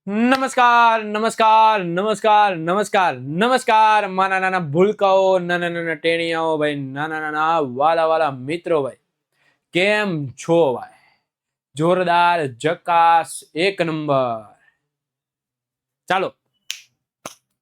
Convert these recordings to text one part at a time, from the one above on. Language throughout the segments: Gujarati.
નમસ્કાર નમસ્કાર નમસ્કાર નમસ્કાર નમસ્કાર માના નાના ભૂલકાઓ, નાના નાના ટેણિયાઓ ભાઈ, નાના નાના વાલા વાલા મિત્રો ભાઈ, કેમ છો ભાઈ? જોરદાર, જકાસ, એક નંબર. ચાલો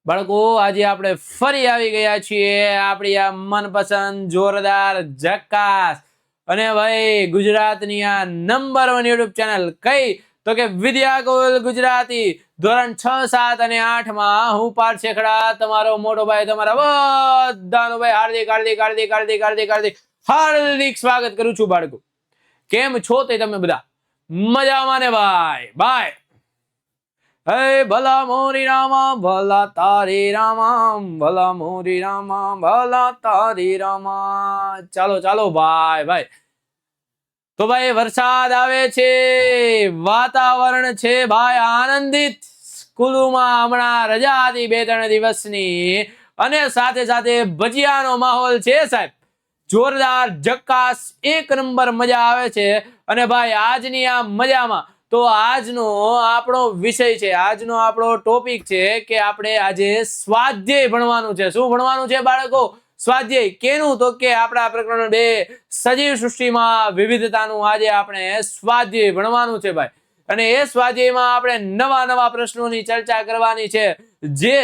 બાળકો, આજે આપણે ફરી આવી ગયા છીએ આપણી આ મનપસંદ જોરદાર જકાસ અને ભાઈ ગુજરાતની આ નંબર 1 યુટ્યુબ ચેનલ કઈ તો કે વિદ્યાકુલ ગુજરાતી ધોરણ 6, 7 અને 8 માં હું પાર્થ શેખડા, તમારો મોટો ભાઈ, તમારા બધાનું ભાઈ હાર્દિક હાર્દિક હાર્દિક હાર્દિક હાર્દિક હાર્દિક હાર્દિક સ્વાગત કરું છું બાળકો. કેમ છો તે તમે બધા? મજામાં ને ભાઈ? બાય. હે ભલા મોરી રામા, ભલા તારી રામા, ભલા મોરી રામા, ભલા તારી રામા. ચાલો ચાલો ભાઈ ભાઈ. તો ભાઈ વરસાદ આવે છે, વાતાવરણ છે ભાઈ આનંદિત. સ્કૂલોમાં હમણાં રજા હતી 2-3 દિવસની અને સાથે સાથે ભજીયાનો માહોલ છે સાહેબ. જોરદાર, જકાસ, એક નંબર મજા આવે છે. અને ભાઈ આજની આ મજામાં તો આજનો આપણો વિષય છે, આજનો આપણો ટોપિક છે કે આપણે આજે સ્વાધ્યાય ભણવાનું છે. શું ભણવાનું છે બાળકો? સ્વાધ્યાય. કેનું? તો કે આપણા પ્રકરણ 2 સજીવ સૃષ્ટિમાં વિવિધતાનું આજે આપણે સ્વાધ્યાય ભણવાનું છે ભાઈ. અને એ સ્વાધ્યાયમાં આપણે નવા નવા પ્રશ્નોની ચર્ચા કરવાની છે જે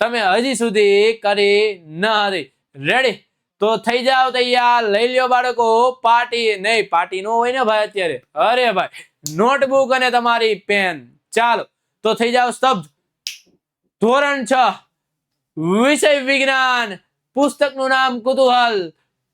તમે હજી સુધી કરી ન હતી. રેડી? તો થઈ જાવ તૈયાર, લઈ લ્યો બાળકો પાર્ટી. નહીં, પાર્ટી નો હોય ને ભાઈ અત્યારે. અરે ભાઈ, નોટબુક અને તમારી પેન. ચાલો તો થઈ જાવ સ્તબ્ધ. ધોરણ 6 વિષય વિજ્ઞાન, પુસ્તકનું નામ કુતૂહલ,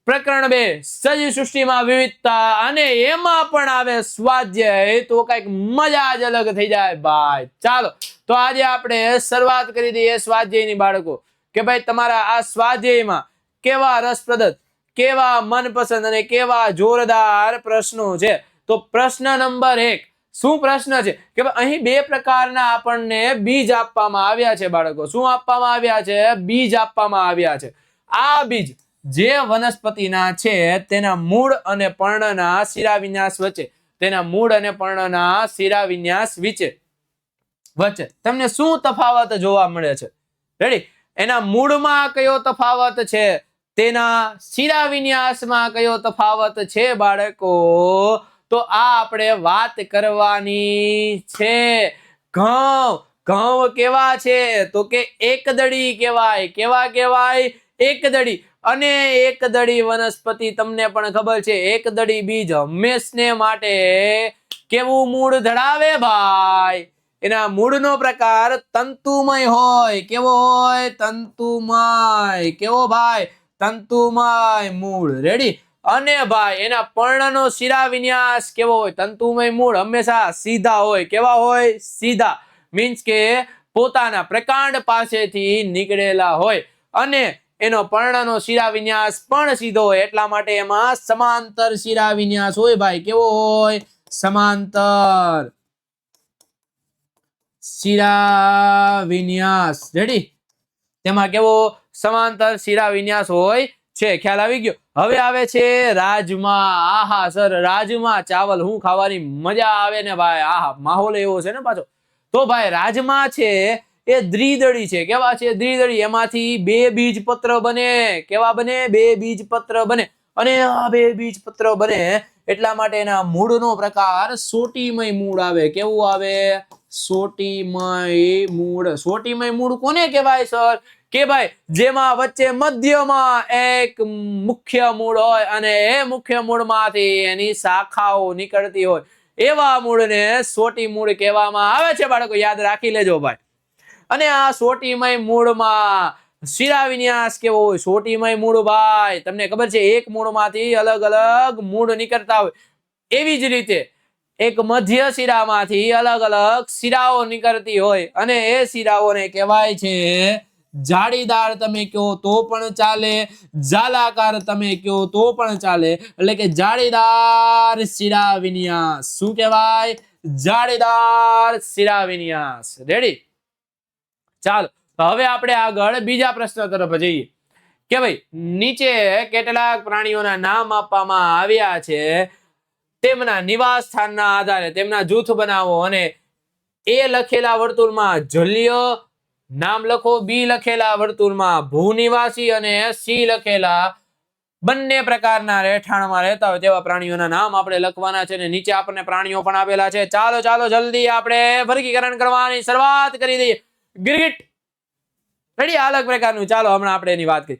પ્રકરણ 2 સજીવ સૃષ્ટિમાં વિવિધતા અને એમાં પણ આવે સ્વાધ્યાય, તો કઈક મજા જ અલગ થઈ જાય ભાઈ. ચાલો તો આજે આપણે શરૂઆત કરી દઈએ સ્વાધ્યાયની બાળકો. કે ભાઈ તમારા આ સ્વાધ્યાયમાં કેવા રસપ્રદ, કેવા મનપસંદ અને કેવા જોરદાર પ્રશ્નો છે. તો પ્રશ્ન નંબર 1. શું પ્રશ્ન છે કે અહીં 2 પ્રકારના આપણને બીજ આપવામાં આવ્યા છે બાળકો. શું આપવામાં આવ્યા છે? બીજ આપવામાં આવ્યા છે. આ બીજ જે વનસ્પતિના છે તેના મૂળ અને પર્ણના શિરાવિન્યાસ વચ્ચે, તેના મૂળ અને પર્ણના શિરાવિન્યાસ વચ્ચે તમને શું તફાવત જોવા મળે છે? રેડી? એના મૂળમાં કયો તફાવત છે, તેના શિરાવિન્યાસમાં કયો તફાવત છે બાળકો, તો આ આપણે વાત કરવાની છે. ઘઉં. ઘઉં કેવા છે તો કે એકદળી કહેવાય. કેવા કહેવાય? એકદળી. અને એકદળી વનસ્પતિ તમને પણ ખબર છે, એકદળી બીજ હંમેશને માટે કેવું મૂળ ધરાવે ભાઈ? એના મૂળનો પ્રકાર તંતુમય હોય. કેવો હોય? તંતુમય. કેવો ભાઈ? તંતુમય મૂળ. રેડી? અને ભાઈ એના પર્ણનો શિરાવિન્યાસ કેવો હોય? તંતુમય મૂળ હંમેશા સીધા હોય. કેવા હોય? સીધા. મીન્સ કે પોતાના પ્રકાંડ પાસેથી નીકળેલા હોય. અને એનો પર્ણનો શિરાવિન્યાસ પણ સીધો હોય, એટલા માટે એમાં સમાંતર શિરાવિન્યાસ હોય ભાઈ. કેવો હોય? સમાંતર શિરાવિન્યાસ. રેડી? તેમાં કેવો? સમાંતર શિરાવિન્યાસ હોય છે. ખ્યાલ આવી ગયો? હવે આવે છે રાજમા. આહા સર, રાજમા ચાવલ હું ખાવાની મજા આવે ને ભાઈ. આહા, માહોલ એવો છે ને પાછો. તો ભાઈ રાજમા છે એ દ્વિદળી છે. કેવા છે? દ્વિદળી. એમાંથી 2 બીજપત્ર બને. કેવા બને? 2 બીજપત્ર બને. અને આ 2 બીજપત્ર બને એટલા માટે એના મૂળનો પ્રકાર સોટીમય મૂળ આવે. કેવું આવે? સોટીમય મૂળ. સોટીમય મૂળ કોને કહેવાય સર? કે ભાઈ જેમાં વચ્ચે મધ્યમાં એક મુખ્ય મૂળ હોય અને એ મુખ્ય મૂળમાંથી એની શાખાઓ નીકળતી હોય, એવા મૂળને સોટી મૂળ કહેવામાં આવે છે બાળકો. યાદ રાખી લેજો ભાઈ. અને આ સોટીમય મૂળમાં શિરાવિન્યાસ કેવો હોય? સોટીમય મૂળ ભાઈ તમને ખબર છે, એક મૂળમાંથી અલગ અલગ મૂળ નીકળતા હોય. એવી જ રીતે એક મધ્ય શિરામાંથી અલગ અલગ શિરાઓ નીકળતી હોય અને એ શિરાઓને કહેવાય છે જાળીદાર. તમે કહો તો પણ ચાલે, જાલાકાર તમે કહો તો પણ ચાલે. એટલે કે જાળીદાર શિરાવિન્યાસ. શું કહેવાય? જાળીદાર શિરાવિન્યાસ. રેડી? ચાલો હવે આપણે આગળ બીજા પ્રશ્ન તરફ જઈએ કે ભાઈ નીચે કેટલાક પ્રાણીઓના નામ આપવામાં આવ્યા છે, તેમના નિવાસ સ્થાનના આધારે તેમના જૂથ બનાવો અને એ લખેલા વર્તુળમાં જલ્ય નામ લખો, બી લખેલા વર્તુળમાં ભૂનિવાસી અને સી લખેલા બંને પ્રકારના રહેઠાણમાં રહેતા હોય તેવા પ્રાણીઓના નામ આપણે લખવાના છે. નીચે આપણને પ્રાણીઓ પણ આપેલા છે. ચાલો જલ્દી આપણે વર્ગીકરણ કરવાની શરૂઆત કરી દઈએ. ગિરગિટ રેડી, અલગ પ્રકારનું. ચાલો હમણાં આપણે એની વાત કરી.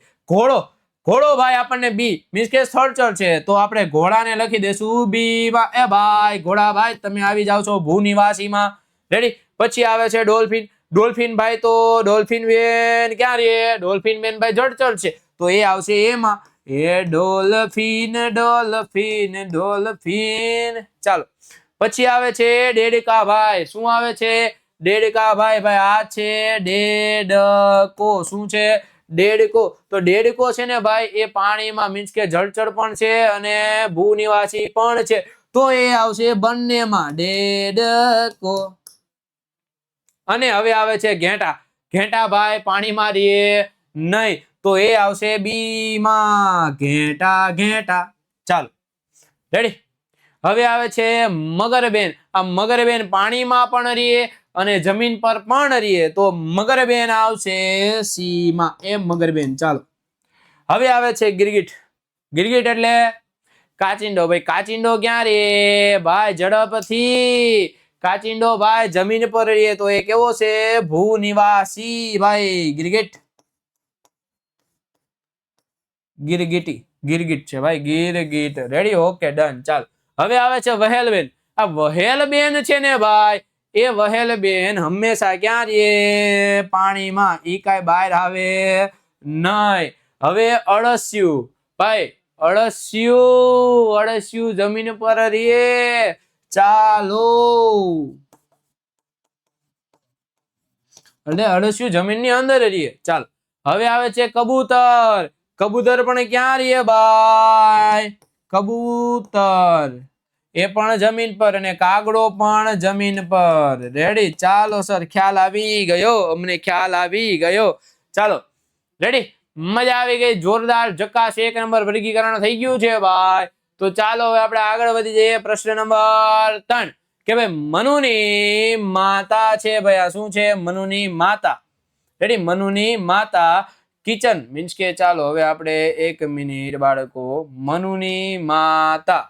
ઘોડો ભાઈ આપણને બી મીન્સ કે સ્થળચર છે, તો આપણે ઘોડાને લખી દેશું બી માં. એ ભાઈ ઘોડા ભાઈ તમે આવી જાવ છો ભૂનિવાસીમાં. રેડી. પછી આવે છે ડોલ્ફિન ભાઈ, તો ડોલ્ફિન બેન ક્યાં રે? ડોલ્ફિન બેન ભાઈ જળચર છે, તો એ આવશે એમાં. એ ડોલ્ફિન. ચાલો પછી આવે છે ડેડકા ભાઈ. શું આવે છે? ડેડકા ભાઈ. ભાઈ આ છે ડેડકો. શું છે? ડેડકો. તો ડેડકો છે ને ભાઈ એ પાણીમાં મીન્સ કે જળચર પણ છે અને ભૂનિવાસી પણ છે, તો એ આવશે બંનેમાં ડેડકો. અને હવે આવે છે ઘેટા ભાઈ પાણીમાં રહે નહીં, તો એ આવશે બી માં ઘેટા. ચાલો રેડી. હવે આવે છે મગરબેન. આ મગરબેન પાણીમાં પણ રહે અને જમીન પર પણ રહે, તો મગરબેન આવશે સી માં. એ મગરબેન. ચાલો હવે આવે છે ગિરગિટ એટલે કાચિંડો. ભાઈ કાચિંડો ક્યાં રે? ભાઈ ઝડપથી. કાચિંડો ભાઈ જમીન પર રહે, તો એ કેવો છે? ભૂનિવાસી. ભાઈ ગિરગિટ છે ભાઈ, ગિરગિટ. Ready, okay, done. ચાલ હવે આવે છે વહેલબેન. આ વહેલબેન છે ને ભાઈ એ વહેલબેન હંમેશા ક્યાં રહે? પાણીમાં. ઈ કાંઈ બહાર આવે નહીં. હવે અળસિયું ભાઈ, અળસિયું જમીન પર રહે. ચાલો એટલે અળસિયું જમીનની અંદર રહે. ચાલ હવે આવે છે કબૂતર. કબૂતર પણ ક્યાં રહે ભાઈ? કબૂતર એ પણ જમીન પર અને કાગડો પણ જમીન પર. રેડી. ચાલો સર, ખ્યાલ આવી ગયો, અમને ખ્યાલ આવી ગયો. ચાલો રેડી, મજા આવી ગઈ, જોરદાર, જકાસ, 1 નંબર વર્ગીકરણ થઈ ગયું છે ભાઈ. તો ચાલો હવે આપણે આગળ વધી જઈએ. પ્રશ્ન નંબર 3 કે ભાઈ મનુની માતા છે. ભાઈ આ શું છે? મનુની માતા. રેડી. મનુની માતા કિચન મીન્સ કે ચાલો હવે આપણે 1 મિનિટ બાળકો. મનુની માતા.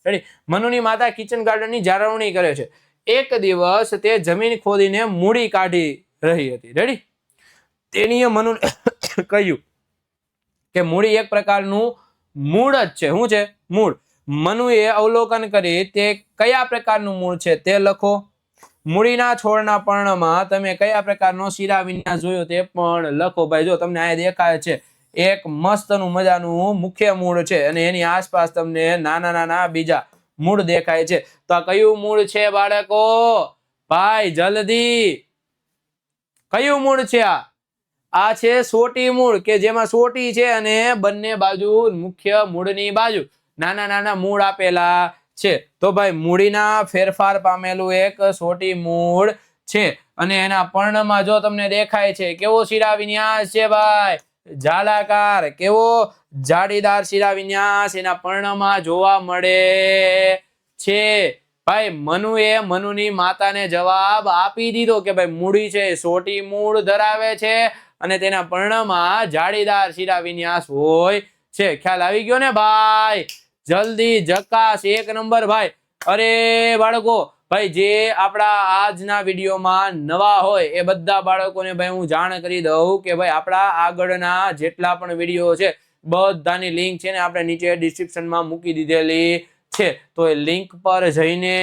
રેડી. મનુની માતા કિચન ગાર્ડનની જાળવણી કરે છે. એક દિવસ તે જમીન ખોદીને મૂડી કાઢી રહી હતી. રેડી. તેણીએ મનુ કહ્યું કે મૂડી એક પ્રકારનું મૂળ જ છે. શું છે? મૂળ. મનુએ અવલોકન કરી તે કયા પ્રકારનું મૂળ છે તે લખો. મૂળીના છોડના પર્ણમાં તમે કયા પ્રકારનો શિરા વિન્યાસ જોયો તે પણ લખો. ભાઈ જો તમને આ દેખાય છે એક મસ્તનું મજાનું મુખ્ય મૂળ છે અને એની આસપાસ તમને નાના બીજા મૂળ દેખાય છે. તો આ કયું મૂળ છે બાળકો? ભાઈ જલ્દી, કયું મૂળ છે? આ છે સોટી મૂળ, કે જેમાં સોટી છે અને બંને બાજુ મુખ્ય મૂળની બાજુ નાના મૂળ આપેલા છે. તો ભાઈ મૂળીના ફેરફાર પામેલું એક સોટી મૂળ છે અને એના પર્ણમાં જો તમને દેખાય છે કેવો શિરા વિન્યાસ છે ભાઈ? જાલાકાર. કેવો? જાળીદાર શિરા વિન્યાસ એના પર્ણમાં જોવા મળે છે. ભાઈ મનુની માતાને જવાબ આપી દીધો કે ભાઈ મૂડી છે સોટી મૂળ ધરાવે છે અને તેના પર્ણમાં જાળીદાર શિરા વિન્યાસ હોય છે. ખ્યાલ આવી ગયો ને ભાઈ? જલ્દી, જકાસ, 1 નંબર ભાઈ. અરે બાળકો ભાઈ જે આપણા આજના વિડીયોમાં નવા હોય એ બધા બાળકોને ભાઈ હું જાણ કરી દઉં કે ભાઈ આપણા આગળના જેટલા પણ વિડીયો છે બધાની લિંક છે ને આપણે નીચે ડિસ્ક્રિપ્શનમાં મૂકી દીધેલી છે. તો એ લિંક પર જઈને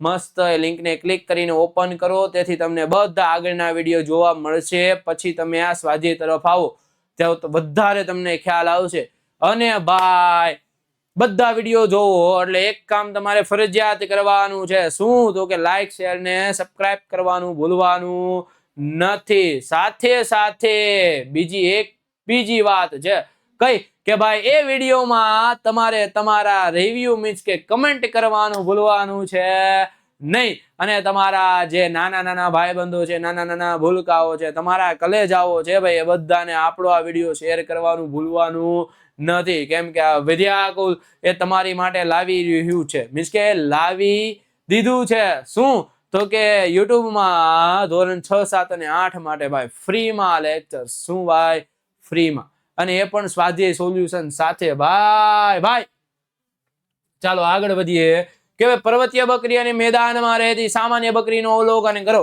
મસ્ત એ લિંકને ક્લિક કરીને ઓપન કરો, તેથી તમને બધા આગળના વિડીયો જોવા મળશે. પછી તમે આ સ્વાધ્યાય તરફ આવો ત્યાં તો વધારે તમને ખ્યાલ આવશે. અને ભાઈ બધા વિડીયો જોવો એટલે એક કામ તમારે ફરજિયાત કરવાનું છે. શું? તો કે લાઈક, શેર ને સબસ્ક્રાઇબ કરવાનું ભૂલવાનું નથી. સાથે બીજી વાત છે કઈ કે ભાઈ એ વિડીયોમાં તમારે તમારા રિવ્યુ મીન્સ કે કમેન્ટ કરવાનું ભૂલવાનું છે નહીં. અને તમારા જે નાના ભાઈબંધો છે, નાના ભૂલકાઓ છે, તમારા કલેજાઓ છે ભાઈ એ બધાને આપણો આ વિડીયો શેર કરવાનું ભૂલવાનું નથી. કેમ કે આ વિદ્યાકુલ એ તમારી માટે લાવી રહ્યું છે મીન્સ કે લાવી દીધું છે. શું? તો કે યુટ્યુબમાં ધોરણ 6, 7 અને 8 માટે ભાઈ ફ્રીમાં લેક્ચર. શું ભાઈ? ફ્રીમાં. અને એ પણ સ્વાધ્યાય સોલ્યુશન સાથે ભાઈ. ચાલો આગળ વધીએ કે પર્વતીય બકરી અને મેદાનમાં રહેતી સામાન્ય બકરીનો અવલોકન કરો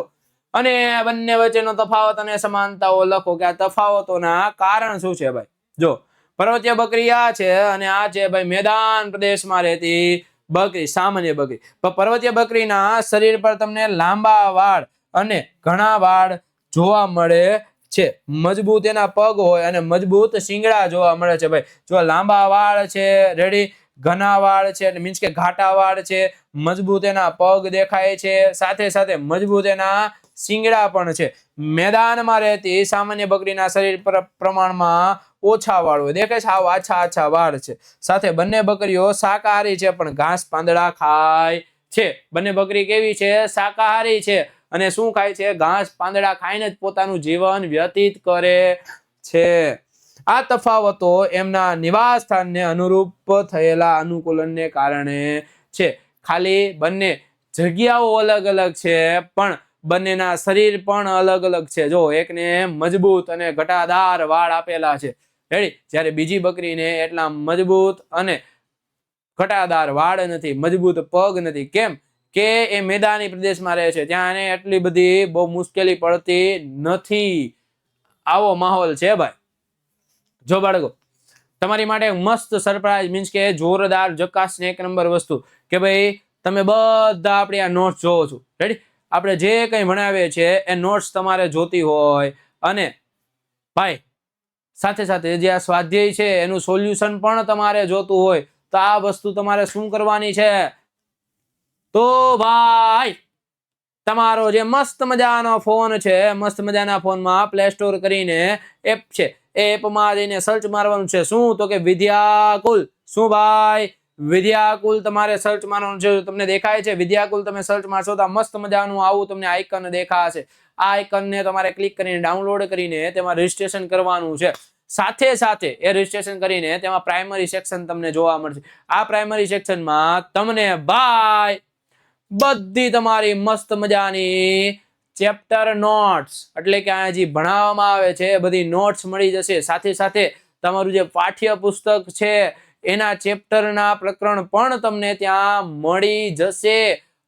અને બંને વચ્ચેનો તફાવત અને સમાનતાઓ લખો કે આ તફાવતોના કારણ શું છે ભાઈ. જો પર્વતીય બકરી આ છે અને આ છે ભાઈ મેદાન પ્રદેશમાં રહેતી બકરી, સામાન્ય બકરી. પર્વતીય બકરીના શરીર પર તમને લાંબા વાળ અને ઘણા વાળ જોવા મળે છે. મજબૂત એના પગ હોય અને મજબૂત શિંગડા જોવા મળે છે ભાઈ. જો લાંબા વાળ છે, રેડી, ઘણા વાળ છે, મીન્સ કે ઘાટા વાળ છે, મજબૂત એના પગ દેખાય છે, સાથે સાથે મજબૂત એના શિંગડા પણ છે. મેદાનમાં રહેતી સામાન્ય બકરીના શરીર પર પ્રમાણમાં ઓછા વાળ હોય, દેખાય છે, આવા આછા વાળ છે. સાથે બંને બકરીઓ શાકાહારી છે પણ ઘાસ પાંદડા ખાય છે. બંને બકરી કેવી છે? શાકાહારી છે અને શું ખાય છે? ઘાસ પાંદડા ખાઈને જ પોતાનું જીવન વ્યતીત કરે છે. આ તફાવતો એમના નિવાસ સ્થાનને અનુરૂપ થયેલા અનુકૂલનને કારણે છે. ખાલી બંને જગ્યાઓ અલગ અલગ છે પણ બંનેના શરીર પણ અલગ અલગ છે. જો એકને મજબૂત અને ઘટાદાર વાળ આપેલા છે, રેડી, જ્યારે બીજી બકરીને એટલા મજબૂત અને ઘટાદાર વાળ નથી, મજબૂત પગ નથી. કેમ કે એ મેદાની પ્રદેશમાં રહે છે, ત્યાં એને એટલી બધી બહુ મુશ્કેલી પડતી નથી. આવો માહોલ છે ભાઈ. જો બાળકો, તમારી માટે મસ્ત સરપ્રાઈઝ, મીન્સ કે જોરદાર જકાસ ને એક નંબર વસ્તુ કે ભાઈ તમે બધા આપણી આ નોટ્સ જોવો છો, રેડી. આપણે જે કંઈ ભણાવીએ છીએ એ નોટ્સ તમારે જોતી હોય અને ભાઈ સાથે સાથે જે આ સ્વાધ્યાય છે એનું સોલ્યુશન પણ તમારે જોતું હોય તો આ વસ્તુ તમારે શું કરવાની છે? તો ભાઈ તમારો જે મસ્ત મજાનો ફોન છે, મસ્ત મજાના ફોનમાં પ્લે સ્ટોર કરીને એપ છે, એ એપમાં જઈને સર્ચ મારવાનું છે. શું? તો કે વિદ્યાકુલ. શું ભાઈ? વિદ્યાકુલ તમારે સર્ચ મારવાનું છે. તમને દેખાય છે વિદ્યાકુલ? તમે સર્ચ મારશો તો મસ્ત મજાનું આવું તમને આઇકન દેખાશે. આ આઇકનને તમારે ક્લિક કરીને ડાઉનલોડ કરીને તેમાં રજીસ્ટ્રેશન કરવાનું છે. સાથે સાથે એ રજીસ્ટ્રેશન કરીને તેમાં પ્રાઇમરી સેક્શન તમને જોવા મળશે. આ પ્રાઇમરી સેક્શનમાં તમને ભાઈ બધી તમારી મસ્ત મજાની ચેપ્ટર નોટ્સ, એટલે કે આ જે ભણાવવામાં આવે છે એ બધી નોટ્સ મળી જશે. સાથે સાથે તમારું જે પાઠ્ય પુસ્તક છે એના ચેપ્ટરના પ્રકરણ પણ તમને ત્યાં મળી જશે.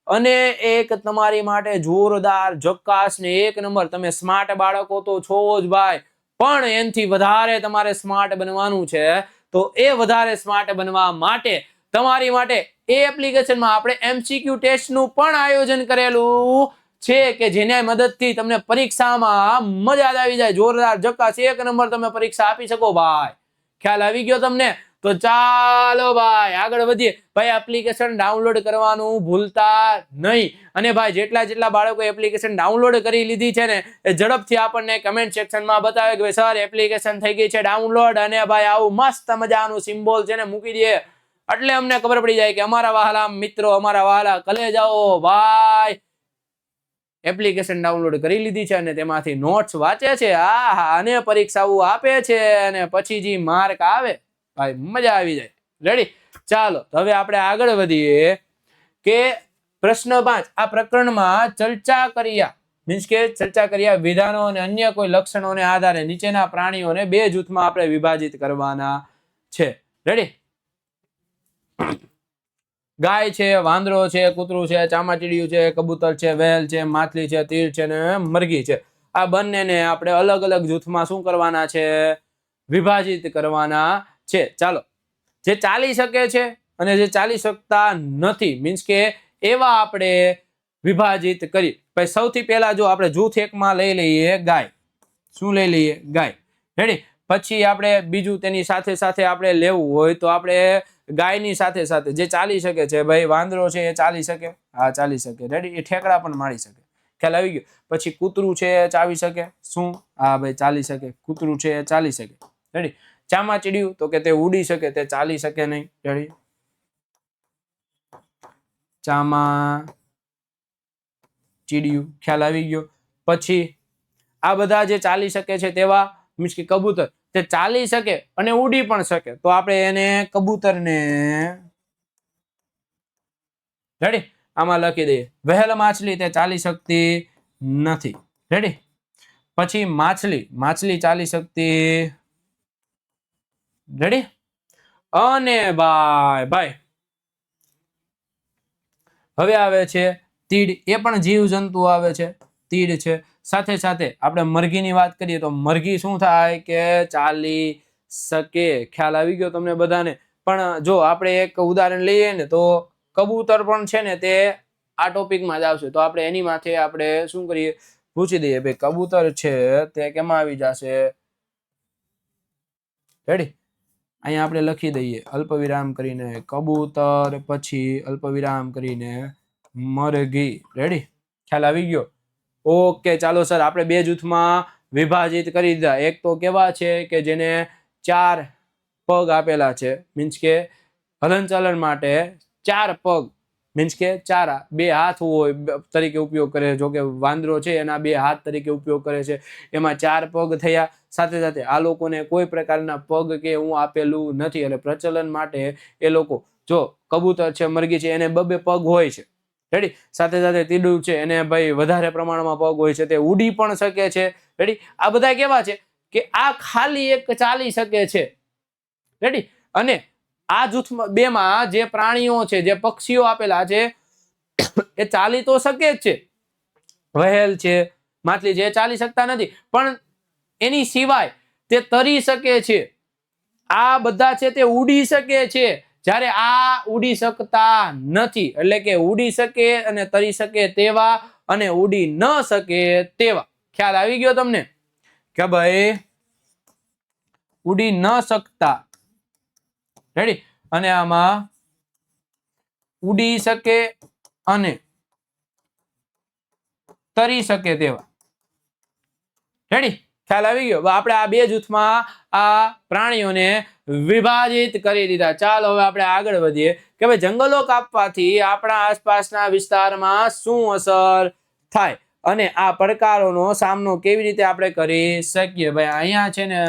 અને એક તમારી માટે જોરદાર જકાસ ને એક નંબર, તમે સ્માર્ટ બાળકો તો છો જ ભાઈ, પણ એનથી વધારે તમારે સ્માર્ટ બનવાનું છે. તો એ વધારે સ્માર્ટ બનવા માટે તમારી માટે એ એપ્લિકેશનમાં આપણે MCQ ટેસ્ટનું પણ આયોજન કરેલું છે કે જેના મદદથી તમને પરીક્ષામાં મજા આવી જાય. જોરદાર જકાસ એક નંબર તમે પરીક્ષા આપી શકો ભાઈ. ખ્યાલ આવી ગયો તમને? તો ચાલો ભાઈ આગળ વધીએ. ભાઈ એપ્લિકેશન ડાઉનલોડ કરવાનું ભૂલતા નહીં. અને ભાઈ જેટલા બાળકો એપ્લિકેશન ડાઉનલોડ કરી લીધી છે ને એ ઝડપથી આપણને કમેન્ટ સેક્શનમાં બતાવે કે ભાઈ સર એપ્લિકેશન થઈ ગઈ છે ડાઉનલોડ, અને ભાઈ આવું મસ્ત મજાનું સિમ્બોલ છે ને મૂકી દે એટલે અમને ખબર પડી જાય કે અમારા વહાલા મિત્રો, અમારા વહાલા કલેજાઓ ભાઈ એપ્લિકેશન ડાઉનલોડ કરી લીધી છે અને તેમાંથી નોટ્સ વાંચે છે. અને પરીક્ષાઓ આપે છે અને પછી જે માર્ક આવે ભાઈ મજા આવી જાય. રેડી? ચાલો હવે આપણે આગળ વધીએ કે પ્રશ્ન 5. આ પ્રકરણમાં ચર્ચા કર્યા, મીન્સ કે ચર્ચા કર્યા વિધાનો અને અન્ય કોઈ લક્ષણોને આધારે નીચેના પ્રાણીઓને 2 જૂથમાં આપણે વિભાજિત કરવાના છે. રેડી? ગાય છે, વાંદરો છે, કૂતરું છે, ચામાચીડિયું છે, કબૂતર છે, વહેલ છે, માછલી છે, તીર છે ને મરઘી છે. આ બંનેને આપણે અલગ અલગ જૂથમાં શું કરવાના છે? વિભાજિત કરવાના છે. ચાલો, જે ચાલી શકે છે અને જે ચાલી શકતા નથી, મીન્સ કે એવા આપણે વિભાજિત કરી. ભાઈ સૌથી પહેલા જો આપણે જૂથ 1 માં લઈ લઈએ ગાય. શું લઈ લઈએ? ગાય. રેડી? પછી આપણે બીજું તેની સાથે સાથે આપણે લેવું હોય તો આપણે ગાયની સાથે સાથે જે ચાલી શકે છે, ભાઈ વાંદરો છે એ ચાલી શકે, હા ચાલી શકે, રેડી, એ ઠેકડા પણ મારી શકે. ખ્યાલ આવી ગયો? પછી કૂતરું છે એ ચાવી શકે. શું? હા ભાઈ ચાલી શકે. કૂતરું છે એ ચાલી શકે. રેડી? ચામાચીડિયું તો કે તે ઉડી શકે, તે ચાલી શકે નહીં. રેડી? ચામાચીડિયું. ખ્યાલ આવી ગયો? પછી આ બધા જે ચાલી શકે છે તેવા, મીન્સ કે કબૂતર તે ચાલી શકે અને ઉડી પણ શકે, તો આપણે એને કબૂતરને, રેડી, આમાં લખી દઈએ. વહેલ માછલી તે ચાલી શકતી નથી. રેડી. પછી માછલી, માછલી ચાલી શકતી. રેડી. અને ભાઈ હવે આવે છે તીડ. એ પણ જીવ જંતુ આવે છે, તીડ છે. સાથે સાથે આપણે મરઘીની વાત કરીએ તો મરઘી શું થાય કે ચાલી શકે. ખ્યાલ આવી ગયો તમને બધાને? પણ જો આપણે એક ઉદાહરણ લઈએ ને તો કબૂતર પણ છે ને તે આ ટોપિકમાં જ આવશે. તો આપણે એની માથે આપણે શું કરીએ, પૂછી દઈએ ભાઈ કબૂતર છે તે કેમાં આવી જશે. રેડી. અહીંયા આપણે લખી દઈએ અલ્પવિરામ કરીને કબૂતર, પછી અલ્પવિરામ કરીને મરઘી. રેડી. ખ્યાલ આવી ગયો? ઓકે ચાલો સર, આપણે બે જૂથમાં વિભાજિત કરી દીધા. એક તો કેવા છે કે જેને 4 પગ આપેલા છે, મીન્સ કે હલનચલન માટે 4 પગ, મીન્સ કે 4 બે હાથ હોય તરીકે ઉપયોગ કરે. જો કે વાંદરો છે એના 2 હાથ તરીકે ઉપયોગ કરે છે, એમાં 4 પગ થયા. સાથે સાથે આ લોકોને કોઈ પ્રકારના પગ કે હું આપેલું નથી, એટલે પ્રચલન માટે એ લોકો, જો કબૂતર છે, મરઘી છે, એને 2 પગ હોય છે. રેડી. સાથે સાથે તીડું છે એને ભાઈ વધારે પ્રમાણમાં પગ હોય છે, તે ઉડી પણ શકે છે. રેડી. આ બધા કેવા છે કે આ ખાલી એક ચાલી શકે છે. રેડી. અને આ જૂથમાં બેમાં જે પ્રાણીઓ છે, જે પક્ષીઓ આપેલા છે એ ચાલી તો શકે જ છે. વહેલ છે, માછલી છે, એ ચાલી શકતા નથી, પણ એની સિવાય તે તરી શકે છે. આ બધા છે તે ઉડી શકે છે, જ્યારે આ ઉડી શકતા નથી. એટલે કે ઉડી શકે અને તરી શકે તેવા, અને ઉડી ન શકે તેવા. ખ્યાલ આવી ગયો તમને કે ભાઈ ઉડી ન શકતા. રેડી. અને આમાં ઉડી શકે અને તરી શકે તેવા. રેડી. ખ્યાલ આવી ગયો? આપણે આ બે જૂથમાં આ પ્રાણીઓને વિભાજિત કરી દીધા. ચાલો હવે આપણે આગળ વધીએ કે ભાઈ જંગલો કાપવાથી આપણા આસપાસના વિસ્તારમાં શું અસર થાય અને આ પડકારોનો સામનો કેવી રીતે આપણે કરી શકીએ. ભાઈ અહીંયા છે ને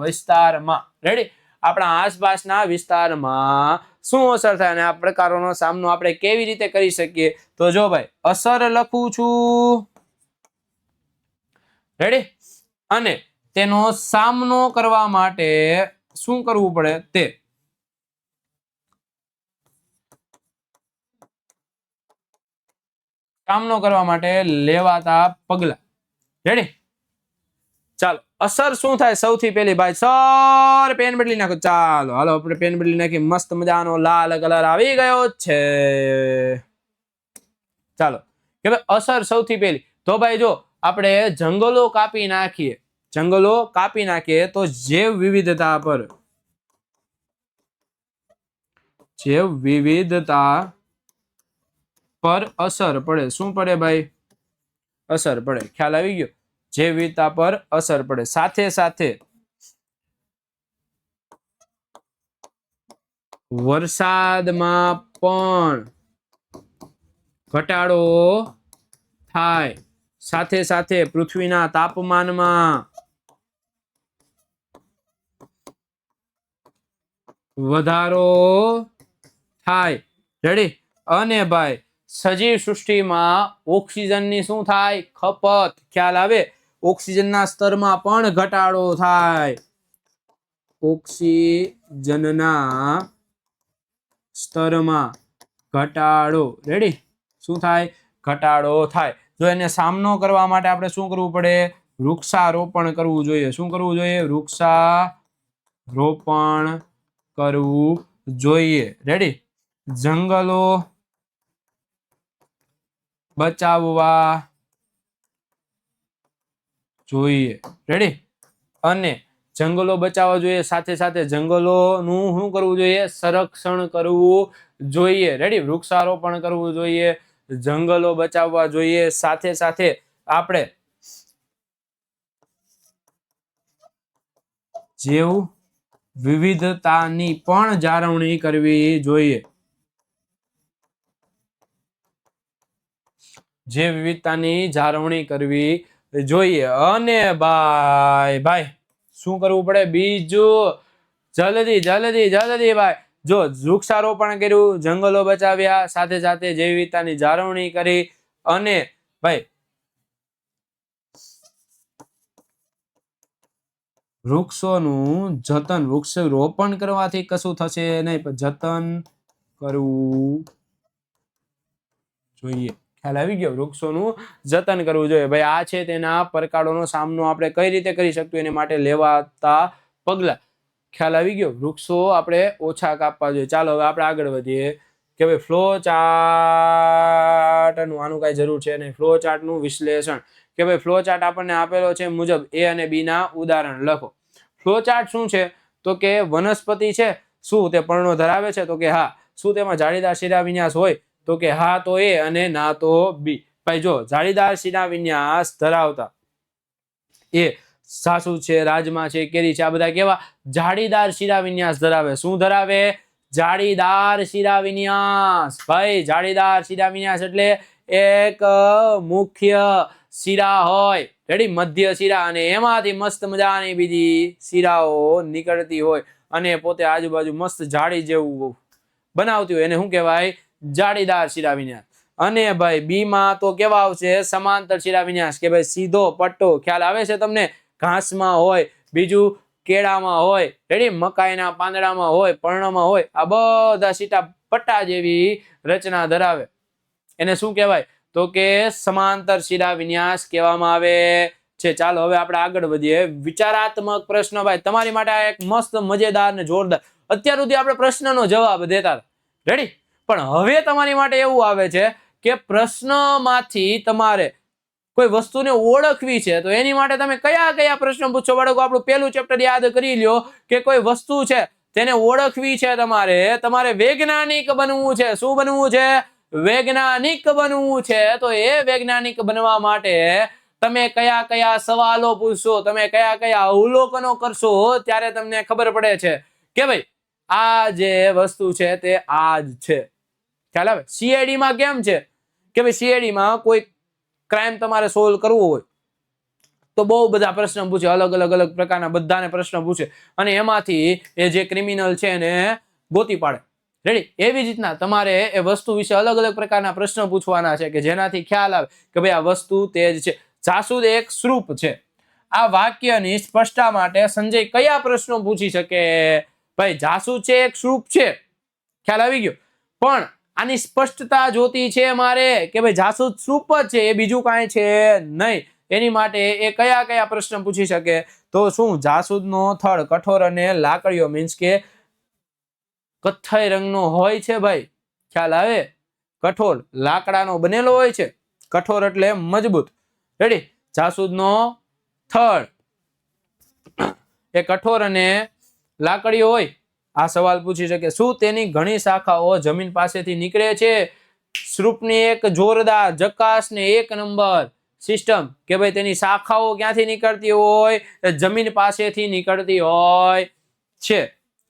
વિસ્તારમાં, રેડી, આપણા આસપાસના વિસ્તારમાં શું અસર થાય અને આ પ્રકારોનો સામનો આપણે કેવી રીતે કરી શકીએ. તો જો ભાઈ અસર લખું છું. રેડી. અને તેનો સામનો કરવા માટે શું કરવું પડે તે. સામનો કરવા માટે લેવાતા પગલા. રેડી. ચાલો અસર શું થાય સૌથી પહેલી. ભાઈ સર પેન બદલી નાખો. ચાલો હાલો આપણે પેન બદલી નાખી. મસ્ત મજાનો લાલ કલર આવી ગયો છે. ચાલો કે ભાઈ અસર સૌથી પહેલી તો ભાઈ જો આપણે જંગલો કાપી નાખીએ, જંગલો કાપી નાખીએ તો જૈવ વિવિધતા પર, જૈવ વિવિધતા પર અસર પડે. શું પડે ભાઈ? અસર પડે. ખ્યાલ આવી ગયો? જૈવ વિવિધતા પર અસર પડે. સાથે સાથે વરસાદમાં પણ ઘટાડો થાય. સાથે સાથે પૃથ્વીના તાપમાનમાં વધારો થાય. રેડી. અને ભાઈ સજીવ સૃષ્ટિમાં ઓક્સિજનની શું થાય? ખપત. ખ્યાલ આવે? ઓક્સિજનના સ્તરમાં પણ ઘટાડો થાય. ઓક્સિજનના સ્તરમાં ઘટાડો. રેડી. શું થાય? ઘટાડો થાય. જો એને સામનો કરવા માટે આપણે શું કરવું પડે? વૃક્ષારોપણ કરવું જોઈએ. શું કરવું જોઈએ? વૃક્ષારોપણ કરવું જોઈએ. રેડી. જંગલો બચાવવા જોઈએ. રેડી. અને જંગલો બચાવવા જોઈએ, સાથે સાથે જંગલોનું શું કરવું જોઈએ? સંરક્ષણ કરવું જોઈએ. રેડી. વૃક્ષારોપણ કરવું જોઈએ, જંગલો બચાવવા જોઈએ, સાથે સાથે આપણે જૈવ વિવિધતાની પણ જાળવણી કરવી જોઈએ. જૈવ વિવિધતાની જાળવણી કરવી જોઈએ. અને ભાઈ શું કરવું પડે? બીજું જલ્દી જલ્દી જલ્દી ભાઈ જો વૃક્ષારોપણ કર્યું, જંગલો બચાવ્યા, સાથે સાથે જૈવ વિવિધતાની જાળવણી કરી અને ભાઈ વૃક્ષોનું જતન, વૃક્ષ રોપણ કરવાથી કશું થશે નહીં, પણ જતન કરવું જોઈએ. ખ્યાલ આવી ગયો? વૃક્ષોનું જતન કરવું જોઈએ. ભાઈ આ છે તેના પડકારોનો સામનો આપણે કઈ રીતે કરી શકીએ એના માટે લેવાતા પગલા. ખ્યાલ આવી ગયો? વૃક્ષો આપણે ઓછા કાપવા જોઈએ. ચાલો હવે આપણે આગળ વધીએ કે ભાઈ ફ્લો ચાર્ટનું આનું કઈ જરૂર છે નહીં. ફ્લો ચાર્ટનું વિશ્લેષણ કે ભાઈ ફ્લો ચાર્ટ આપણને આપેલો છે મુજબ A અને B ના ઉદાહરણ લખો. ફ્લો ચાર્ટ શું છે? તો કે વનસ્પતિ છે, શું તે પર્ણો ધરાવે છે? તો કે હા. શું તેમાં જાળીદાર શિરાવિન્યાસ હોય? તો કે હા તો A અને ના તો B. ભાઈ જો જાળીદાર શિરાવિન્યાસ ધરાવતા એ સાસુ છે, રાજમા છે, કેરી છે, આ બધા કેવા જાળીદાર શિરાવિન્યાસ ધરાવે. શું ધરાવે? જાળીદાર શિરાવિન્યાસ. ભાઈ જાળીદાર શિરાવિન્યાસ એટલે એક મુખ્ય શિરા હોય, રેડી, મધ્ય શિરા, અને એમાંથી મસ્ત મજાની બીજી શિરાઓ નીકળતી હોય અને પોતે આજુબાજુ મસ્ત જાળી જેવું બનાવતી હોય, એને શું કહેવાય? જાળીદાર શિરાવિન્યાસ. અને ભાઈ બી માં તો કેવા આવશે? સમાંતર શિરાવિન્યાસ કે ભાઈ સીધો પટ્ટો. ખ્યાલ આવે છે તમને? ઘાસમાં હોય, બીજું કેળામાં હોય, રેડી, મકાઈના પાંદડામાં હોય, પર્ણમાં હોય, આ બધા સીટા પટ્ટા જેવી રચના ધરાવે. એને શું કહેવાય? તો કે સમાંતર શિરાવિન્યાસ કહેવામાં આવે છે. ચાલો હવે આપણે આગળ વધીએ. વિચારાત્મક પ્રશ્ન. ભાઈ તમારી માટે આ એક મસ્ત મજેદાર ને જોરદાર. અત્યાર સુધી આપણે પ્રશ્નનો જવાબ દેતા હતા, રેડી, પણ હવે તમારી માટે એવું આવે છે કે પ્રશ્નમાંથી તમારે કોઈ વસ્તુને ઓળખવી છે, તો એની માટે તમે કયા કયા પ્રશ્ન પૂછો? બાળકો આપણું પહેલું ચેપ્ટર યાદ કરી લ્યો કે કોઈ વસ્તુ છે તેને ઓળખવી છે, તમારે વૈજ્ઞાનિક બનવું છે. શું બનવું છે? વૈજ્ઞાનિક બનવું છે. તો એ વૈજ્ઞાનિક બનવા માટે તમે કયા કયા સવાલો પૂછશો, તમે કયા કયા અવલોકનો કરશો, ત્યારે તમને ખબર પડે છે કે ભાઈ આ જે વસ્તુ છે તે આ જ છે. ખ્યાલ આવે? CID માં કેમ છે કે ભાઈ CID માં કોઈ ક્રાઇમ તમારે સોલ્વ કરવો હોય તો બહુ બધા પ્રશ્ન પૂછે, અલગ અલગ પ્રકારના બધાને પ્રશ્ન પૂછે અને એમાંથી એ જે ક્રિમિનલ છે એને ગોતી પાડે, રેડી. એવી જ રીતના તમારે એ વસ્તુ વિશે અલગ અલગ પ્રકારના પ્રશ્ન પૂછવાના છે કે જેનાથી ખ્યાલ આવે કે ભાઈ આ વસ્તુ તે જ છે. જાસૂદ એક શ્રુપ છે. આ વાક્યની સ્પષ્ટતા માટે સંજય કયા પ્રશ્નો પૂછી શકે? ભાઈ જાસૂદ છે એક શ્રુપ છે, ખ્યાલ આવી ગયો, પણ આની સ્પષ્ટતા જોતી છે મારે કે ભાઈ જાસૂદ શ્રુપ જ છે, એ બીજું કાંઈ છે નહીં. એની માટે એ કયા કયા પ્રશ્ન પૂછી શકે? તો શું જાસૂદનો થડ કઠોર અને લાકડીઓ મીન્સ કે કથ્થાઈ રંગનો હોય છે? ભાઈ ખ્યાલ આવે? કઠોર લાકડાનો બનેલો હોય છે, કઠોર એટલે મજબૂત, રેડી. જાસૂદનો થડ એ કઠોર અને લાકડીઓ હોય. આ સવાલ પૂછી શકે. શું તેની ઘણી શાખાઓ જમીન પાસેથી નીકળે છે? શ્રુપની એક જોરદાર જકાસ ને એક નંબર સિસ્ટમ કે ભાઈ તેની શાખાઓ ક્યાંથી નીકળતી હોય? જમીન પાસેથી નીકળતી હોય છે,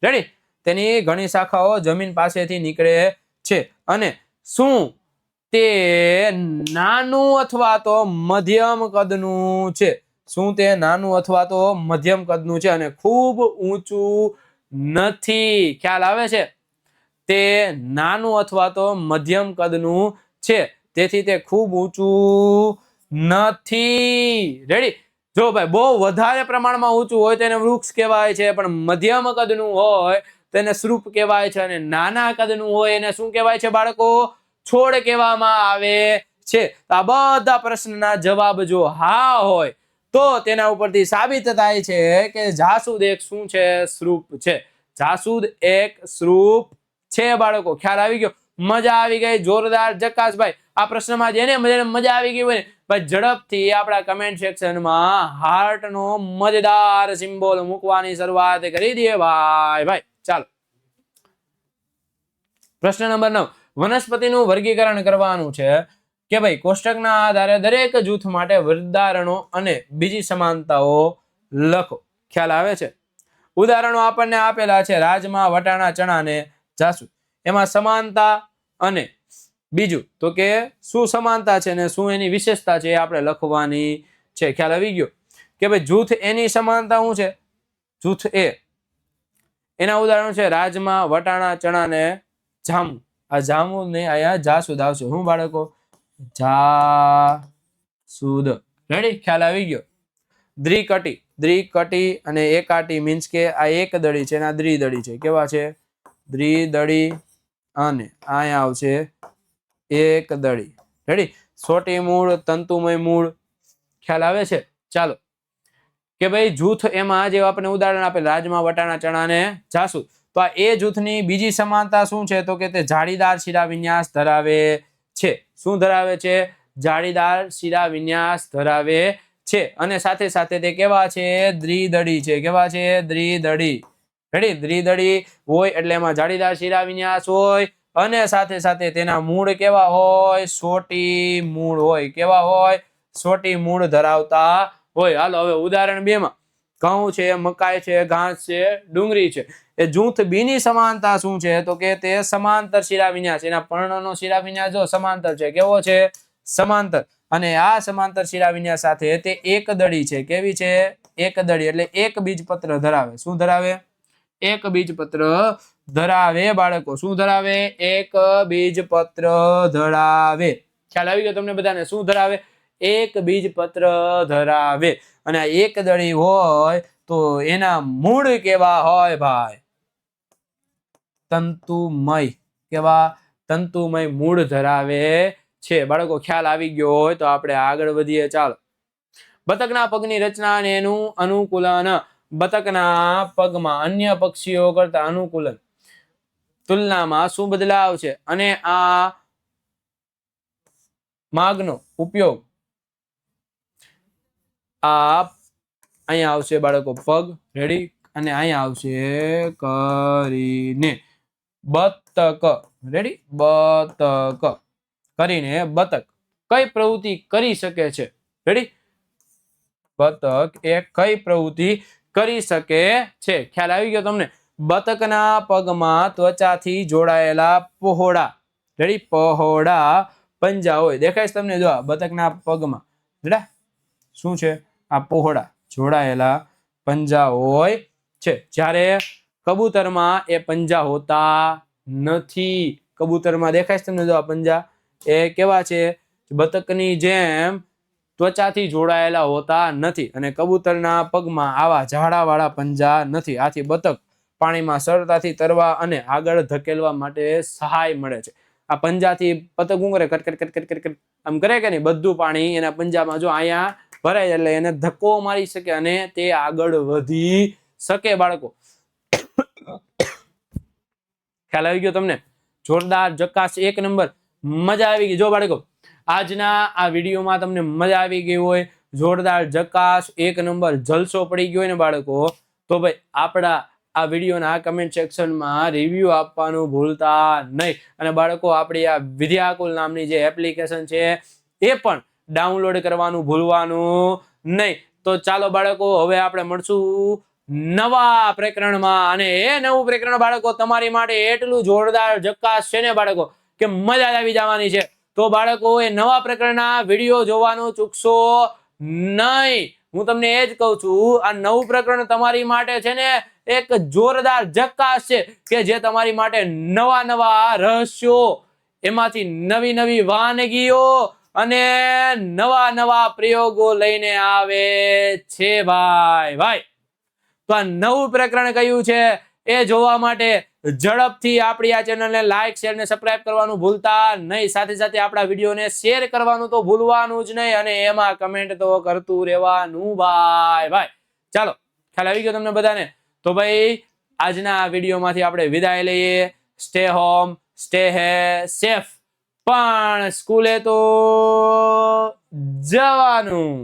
રેડી. તેની ઘણી શાખાઓ જમીન પાસેથી નીકળે છે. અને શું તે નાનું અથવા તો મધ્યમ કદનું છે? શું તે નાનું અથવા તો મધ્યમ કદનું છે અને ખૂબ ઊંચું નથી? ખ્યાલ આવે છે? તે નાનું અથવા તો મધ્યમ કદનું છે, તેથી તે ખૂબ ઊંચું નથી, રેડી. જો ભાઈ બહુ વધારે પ્રમાણમાં ઊંચું હોય તેને વૃક્ષ કહેવાય છે, પણ મધ્યમ કદનું હોય તેને શ્રુપ કહેવાય છે, અને નાના કદનું હોય એને શું કહેવાય છે બાળકો? છોડ કહેવામાં આવે છે. આ બધા પ્રશ્નના જવાબ જો હા હોય તો તેના ઉપરથી સાબિત થાય છે કે જાસૂદ એક શું છે? શ્રુપ છે. જાસૂદ એક શ્રુપ છે બાળકો. ખ્યાલ આવી ગયો? મજા આવી ગઈ? જોરદાર જકાસ. ભાઈ આ પ્રશ્નમાં જેને મજા આવી ગઈ હોય ને ભાઈ ઝડપથી આપણા કમેન્ટ સેક્શનમાં હાર્ટનો મજેદાર સિમ્બોલ મૂકવાની શરૂઆત કરી દે ભાઈ. ચાલો પ્રશ્ન નંબર 9. વનસ્પતિનું વર્ગીકરણ કરવાનું છે કે ભાઈ કોષ્ટકના આધારે દરેક જૂથ માટે ઉદાહરણો અને બીજી સમાનતાઓ લખો. ખ્યાલ આવે છે? ઉદાહરણો આપણને આપેલા છે રાજમા, વટાણા, ચણા ને જાસૂદ. એમાં સમાનતા અને બીજું તો કે શું સમાનતા છે ને શું એની વિશેષતા છે એ આપણે લખવાની છે. ખ્યાલ આવી ગયો? કે ભાઈ જૂથ એની સમાનતા શું છે? જૂથ એ એના ઉદાહરણ છે રાજમા, વટાણા, ચણા ને જામુ. આ જામુ ને અહીંયા જાસૂદ આવશે. હું બાળકો? જાસૂદ. રેડી? ખ્યાલ આવી ગયો. દ્વિકટી, દ્વિકટી અને એકાટી મીન્સ કે આ એક દળી છે અને આ દ્વિદળી છે. કેવા છે? દ્વિદળી અને અહીંયા આવશે એક દળી. રેડી? સોટી મૂળ, તંતુમય મૂળ. ખ્યાલ આવે છે? ચાલો કે ભાઈ જૂથ એમાં જે આપણે ઉદાહરણ આપેલ રાજમા, વટાણા, ચણા ને જાસૂદ. તો આ એ જૂથની બીજી સમાનતા શું છે? તો કે તે જાળીદાર શિરા વિન્યાસ ધરાવે છે. શું ધરાવે છે? જાળીદાર શિરા વિન્યાસ ધરાવે છે. અને સાથે સાથે તે કેવા છે? દ્વિદળી છે. કેવા છે? દ્વિદળી. રેડી? દ્વિદળી હોય એટલે એમાં જાળીદાર શિરા વિન્યાસ હોય અને સાથે સાથે તેના મૂળ કેવા હોય? સોટી મૂળ હોય. કેવા હોય? સોટી મૂળ ધરાવતા હોય. હાલો હવે ઉદાહરણ 2 માં ઘઉં છે, મકાઈ છે, ઘાસ છે, ડુંગળી છે. એ જૂથ બી ની સમાનતા શું છે? તો કે તે સમાંતર શિરા વિન્યાસ. એના પર્ણનો શિરા વિન્યાસ જો સમાંતર છે. કેવો છે? સમાંતર. અને આ સમાંતર શિરા વિન્યાસ સાથે તે એક દળી છે. કેવી છે? એક દળી એટલે એક બીજપત્ર ધરાવે. શું ધરાવે? એક બીજપત્ર ધરાવે બાળકો. શું ધરાવે? એક બીજપત્ર ધરાવે. ખ્યાલ આવી ગયો તમને બધાને? શું ધરાવે? એક બીજપત્ર ધરાવે. અને આ એક દળી હોય તો એના મૂળ કેવા હોય ભાઈ? તંતુમય. કેવા? તંતુમય મૂળ ધરાવે છે. બાળકો ખ્યાલ આવી ગયો હોય તો આપણે આગળ વધીએ. ચાલો. બતકના પગની રચના અને એનું અનુકૂલન. બતકના પગમાં અન્ય પક્ષીઓ કરતા અનુકૂલન તુલનામાં શું બદલાવ છે? અને આ માગનો ઉપયોગ આ અહીંયા આવશે બાળકો પગ. રેડી? અને અહીંયા આવશે કરીને બતક. રેડી? બતક કરીને બતક કઈ પ્રવૃત્તિ કરી શકે છે? રેડી? બતક એ કઈ પ્રવૃત્તિ કરી શકે છે? ખ્યાલ આવી ગયો તમને? બતકના પગમાં ત્વચાથી જોડાયેલા પહોળા. રેડી? પહોળા પંજા હોય. દેખાય છે તમને? જો બતકના પગમાં શું છે? આ પહોળા જોડાયેલા પંજા હોય છે. જ્યારે કબૂતરમાં એ પંજા હોતા નથી. કબૂતરમાં દેખાય છે તમને? જો આ પંજા એ કેવા છે? બતકની જેમ ત્વચાથી જોડાયેલા હોતા નથી અને કબૂતરના પગમાં આવા ઝાડાવાળા પંજા નથી. આથી બતક પાણીમાં સરળતાથી તરવા અને આગળ ધકેલવા માટે સહાય મળે છે. આ પંજાથી પતંગ શું કરે? Cut cut cut cut cut આમ કરે કે નહીં? બધું પાણી એના પંજામાં જો અહીંયા ભરાય એટલે એને ધક્કો મારી શકે અને તે આગળ વધી શકે બાળકો. ખ્યાલ આવી ગયો તમને? જોરદાર, જકાસ, એક નંબર. મજા આવી ગઈ જો બાળકો? આજના આ વિડીયોમાં તમને મજા આવી ગઈ હોય, જોરદાર, જકાસ, એક નંબર, જલસો પડી ગયો હોય ને બાળકો, તો ભાઈ આપણા આ વિડીયોના કમેન્ટ સેક્શનમાં રિવ્યુ આપવાનું ભૂલતા નહીં. અને બાળકો આપણી આ વિદ્યાકુલ નામની જે એપ્લિકેશન છે એ પણ ડાઉનલોડ કરવાનું ભૂલવાનું નહીં. તો ચાલો બાળકો હવે આપણે મળશું નવા પ્રકરણમાં. અને એ નવું પ્રકરણ બાળકો તમારી માટે એટલું જોરદાર જકાસ છે ને બાળકો કે મજા આવી જવાની છે. તો બાળકો એ નવા પ્રકરણના વિડીયો જોવાનું ચૂકશો નહીં. હું તમને એ જ કહું છું, આ નવું પ્રકરણ તમારી માટે છે ને એક જોરદાર જકાસ છે કે જે તમારી માટે નવા નવા રહસ્યો, એમાંથી નવી નવી વાનગીઓ અને નવા નવા પ્રયોગો લઈને આવે છે ભાઈ. તો આ નવું પ્રકરણ કયું છે એ જોવા માટે ઝડપથી આપણી આ ચેનલને લાઈક, શેર ને સબસ્ક્રાઇબ કરવાનું ભૂલતા નહીં. સાથે સાથે આપણા વિડીયોને શેર કરવાનું તો ભૂલવાનું જ નહીં અને એમાં કમેન્ટ તો કરતું રહેવાનું ભાઈ. ચાલો, ખ્યાલ આવી ગયો તમને બધાને? તો ભાઈ આજના આ વિડીયોમાંથી આપણે વિદાય લઈએ. સ્ટે હોમ, સ્ટે સેફ, પણ સ્કૂલે તો જવાનું.